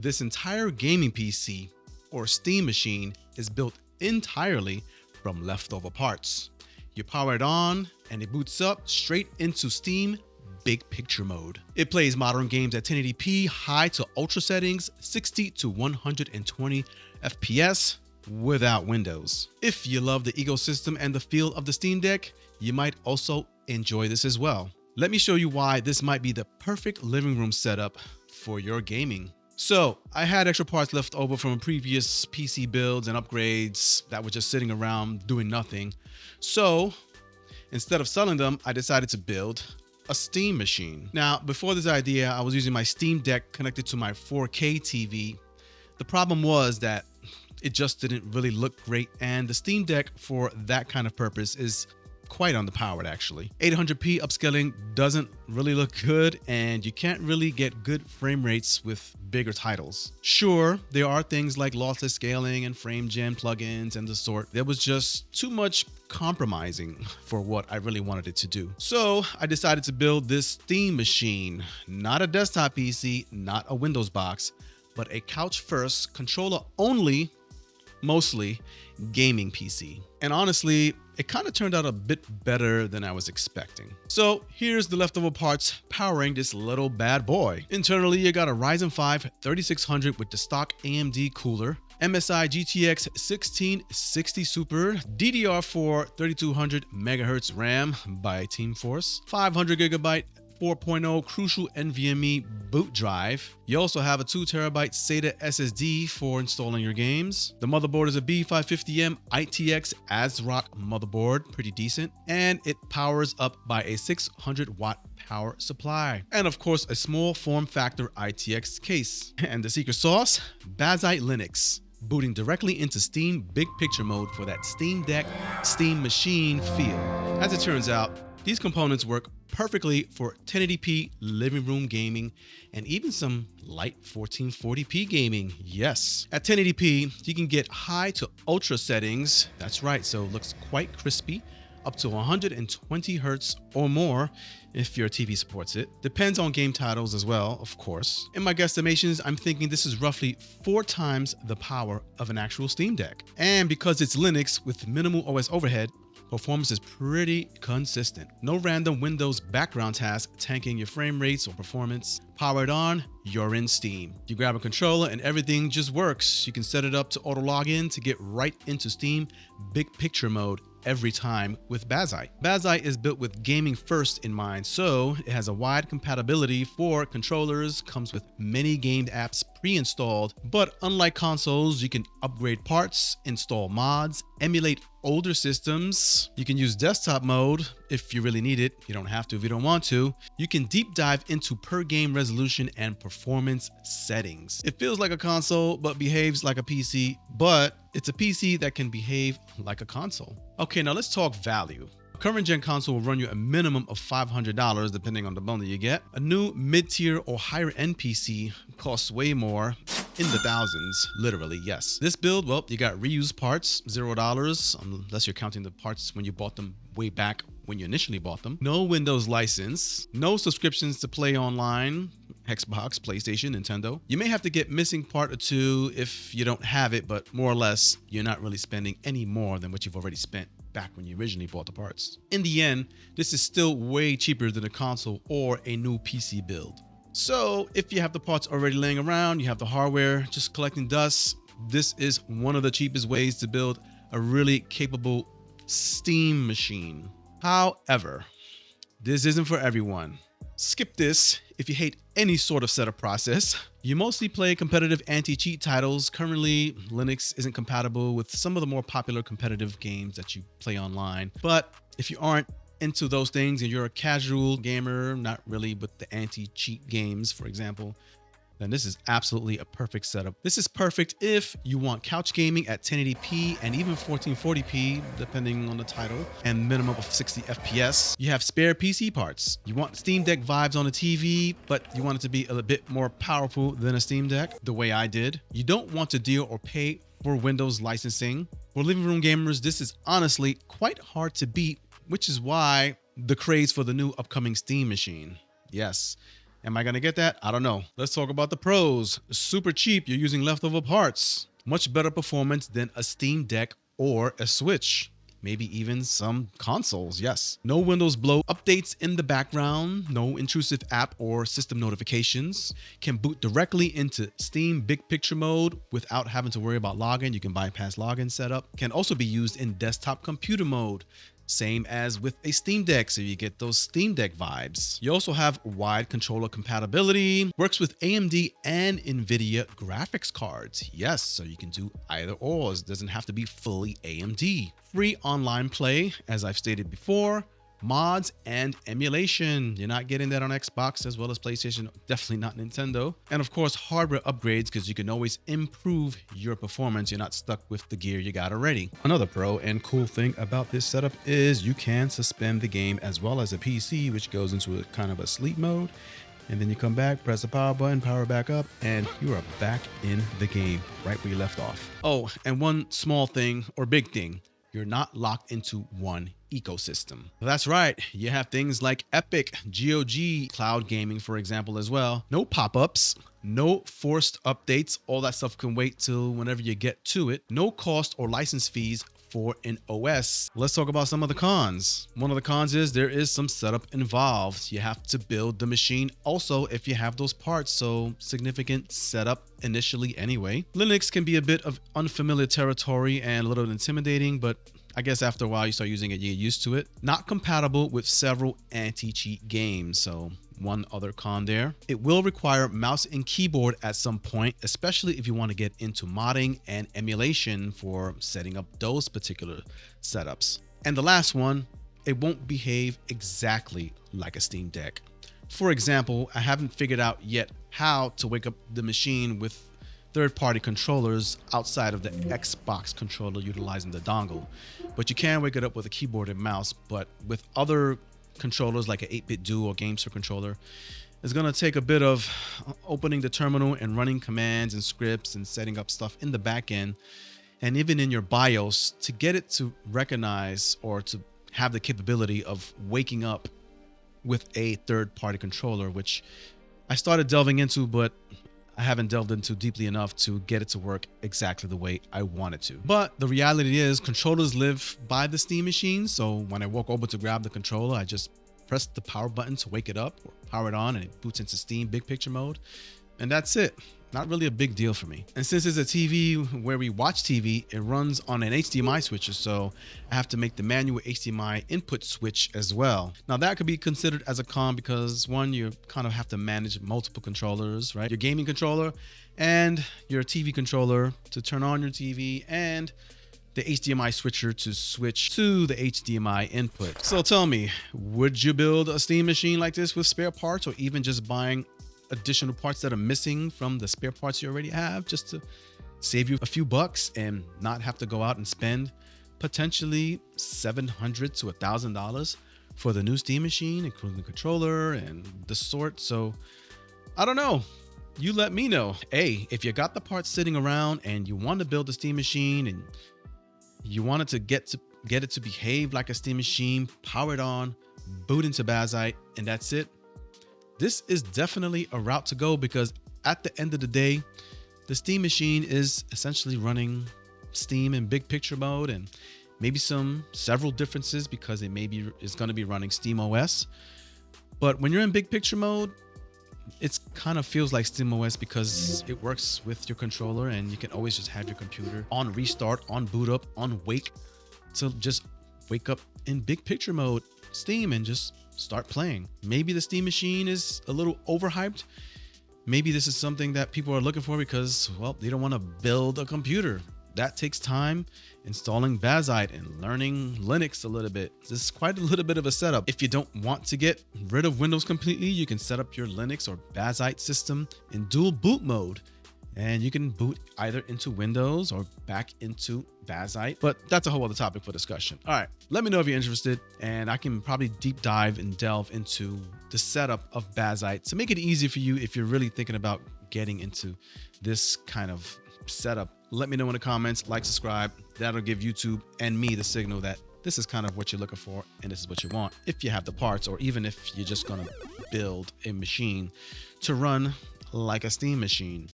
This entire gaming PC or Steam machine is built entirely from leftover parts. You power it on and it boots up straight into Steam Big Picture mode. It plays modern games at 1080p, high to ultra settings, 60 to 120 FPS without Windows. If you love the ecosystem and the feel of the Steam Deck, you might also enjoy this as well. Let me show you why this might be the perfect living room setup for your gaming. So I had extra parts left over from previous PC builds and upgrades that were just sitting around doing nothing. So instead of selling them, I decided to build a Steam machine. Now, before this idea, I was using my Steam Deck connected to my 4K TV. The problem was that it just didn't really look great, and the Steam Deck for that kind of purpose is quite underpowered actually. 800p upscaling doesn't really look good, and you can't really get good frame rates with bigger titles. Sure, there are things like lossless scaling and frame gen plugins and the sort. There was just too much compromising for what I really wanted it to do. So I decided to build this Steam machine, not a desktop PC, not a Windows box, but a couch first, controller only, mostly gaming PC. And honestly, it kind of turned out a bit better than I was expecting. So here's the leftover parts powering this little bad boy. Internally, you got a Ryzen 5 3600 with the stock AMD cooler, MSI GTX 1660 Super, DDR4 3200 MHz RAM by Team Force, 500GB 4.0 crucial NVMe boot drive. You also have a 2TB SATA SSD for installing your games. The motherboard is a B550M ITX ASRock motherboard, pretty decent, and it powers up by a 600-watt power supply. And of course, a small form factor ITX case. And the secret sauce, Bazzite Linux, booting directly into Steam Big Picture mode for that Steam Deck, Steam machine feel. As it turns out, these components work perfectly for 1080p living room gaming and even some light 1440p gaming. Yes, at 1080p, you can get high to ultra settings. That's right, so it looks quite crispy, up to 120 hertz or more if your TV supports it. Depends on game titles as well, of course. In my guesstimations, I'm thinking this is roughly 4 times the power of an actual Steam Deck. And because it's Linux with minimal OS overhead, performance is pretty consistent. No random Windows background task tanking your frame rates or performance. Powered on, you're in Steam. You grab a controller and everything just works. You can set it up to auto login to get right into Steam Big Picture mode every time with Bazzite. Bazzite is built with gaming first in mind, so it has a wide compatibility for controllers, comes with many gamed apps pre-installed, but unlike consoles, you can upgrade parts, install mods, emulate older systems. You can use desktop mode if you really need it. You don't have to if you don't want to. You can deep dive into per game resolution and performance settings. It feels like a console, but behaves like a PC, but it's a PC that can behave like a console. Okay, now let's talk value. A current gen console will run you a minimum of $500 depending on the bundle you get. A new mid-tier or higher end PC costs way more, in the thousands, literally, yes. This build, well, you got reused parts, $0, unless you're counting the parts when you bought them way back when you initially bought them. No Windows license, no subscriptions to play online, Xbox, PlayStation, Nintendo. You may have to get missing part or two if you don't have it, but more or less, you're not really spending any more than what you've already spent back when you originally bought the parts. In the end, this is still way cheaper than a console or a new PC build. So if you have the parts already laying around, you have the hardware just collecting dust, this is one of the cheapest ways to build a really capable Steam machine. However, this isn't for everyone. Skip this if you hate any sort of setup process. You mostly play competitive anti-cheat titles. Currently, Linux isn't compatible with some of the more popular competitive games that you play online. But if you aren't into those things and you're a casual gamer, not really with the anti-cheat games, for example, then this is absolutely a perfect setup. This is perfect if you want couch gaming at 1080p and even 1440p, depending on the title, and minimum of 60 FPS. You have spare PC parts. You want Steam Deck vibes on the TV, but you want it to be a bit more powerful than a Steam Deck, the way I did. You don't want to deal or pay for Windows licensing. For living room gamers, this is honestly quite hard to beat, which is why the craze for the new upcoming Steam machine. Yes, Am I gonna get that? I don't know. Let's talk about the pros. Super cheap, you're using leftover parts. Much better performance than a Steam Deck or a Switch. Maybe even some consoles, yes. No Windows blow updates in the background, no intrusive app or system notifications. Can boot directly into Steam Big Picture mode without having to worry about login. You can bypass login setup. Can also be used in desktop computer mode. Same as with a Steam Deck, so you get those Steam Deck vibes. You also have wide controller compatibility, works with AMD and NVIDIA graphics cards. Yes, so you can do either or. It doesn't have to be fully AMD. Free online play, as I've stated before. Mods and emulation. You're not getting that on Xbox as well as PlayStation, definitely not Nintendo. And of course, hardware upgrades, because you can always improve your performance. You're not stuck with the gear you got already. Another pro and cool thing about this setup is you can suspend the game as well as a PC, which goes into a kind of a sleep mode. And then you come back, press the power button, power back up, and you are back in the game right where you left off. Oh, and one small thing or big thing. You're not locked into one ecosystem. That's right. You have things like Epic, GOG, cloud gaming, for example, as well. No pop-ups, no forced updates. All that stuff can wait till whenever you get to it. No cost or license fees for an OS. Let's talk about some of the cons. One of the cons is there is some setup involved. You have to build the machine also if you have those parts, so significant setup initially anyway. Linux can be a bit of unfamiliar territory and a little intimidating, but I guess after a while you start using it, you get used to it. Not compatible with several anti-cheat games, so one other con there. It will require mouse and keyboard at some point, especially if you want to get into modding and emulation for setting up those particular setups. And the last one, it won't behave exactly like a Steam Deck. For example, I haven't figured out yet how to wake up the machine with third-party controllers outside of the Xbox controller utilizing the dongle. But you can wake it up with a keyboard and mouse, but with other controllers like an 8-bit Duo or GameSir controller, it's going to take a bit of opening the terminal and running commands and scripts and setting up stuff in the back end and even in your BIOS to get it to recognize or to have the capability of waking up with a third-party controller, which I started delving into, but I haven't delved into deeply enough to get it to work exactly the way I want it to. But the reality is controllers live by the Steam machine. So when I walk over to grab the controller, I just press the power button to wake it up or power it on and it boots into Steam Big Picture mode. And that's it. Not really a big deal for me. And since it's a TV where we watch TV, it runs on an HDMI switcher, so I have to make the manual HDMI input switch as well. Now that could be considered as a con because one, you kind of have to manage multiple controllers, right? Your gaming controller and your TV controller to turn on your TV and the HDMI switcher to switch to the HDMI input. So tell me, would you build a Steam machine like this with spare parts or even just buying additional parts that are missing from the spare parts you already have just to save you a few bucks and not have to go out and spend potentially $700 to $1,000 for the new Steam machine, including the controller and the sort? So I don't know. You let me know. Hey, if you got the parts sitting around and you want to build a Steam machine and you wanted to get it to behave like a Steam machine, power it on, boot into Bazite, and that's it. This is definitely a route to go because at the end of the day, the Steam machine is essentially running Steam in big picture mode and maybe several differences because it is going to be running Steam OS. But when you're in big picture mode, it kind of feels like Steam OS because it works with your controller and you can always just have your computer on restart, on boot up, on wake to just wake up in big picture mode Steam and just start playing. Maybe the Steam machine is a little overhyped. Maybe this is something that people are looking for because, well, they don't want to build a computer. That takes time, installing Bazite and learning Linux a little bit. This is quite a little bit of a setup. If you don't want to get rid of Windows completely, you can set up your Linux or Bazite system in dual boot mode. And you can boot either into Windows or back into Bazite, but that's a whole other topic for discussion. All right, let me know if you're interested, and I can probably deep dive and delve into the setup of Bazite to make it easy for you if you're really thinking about getting into this kind of setup. Let me know in the comments, like, subscribe. That'll give YouTube and me the signal that this is kind of what you're looking for and this is what you want if you have the parts, or even if you're just gonna build a machine to run like a steam machine.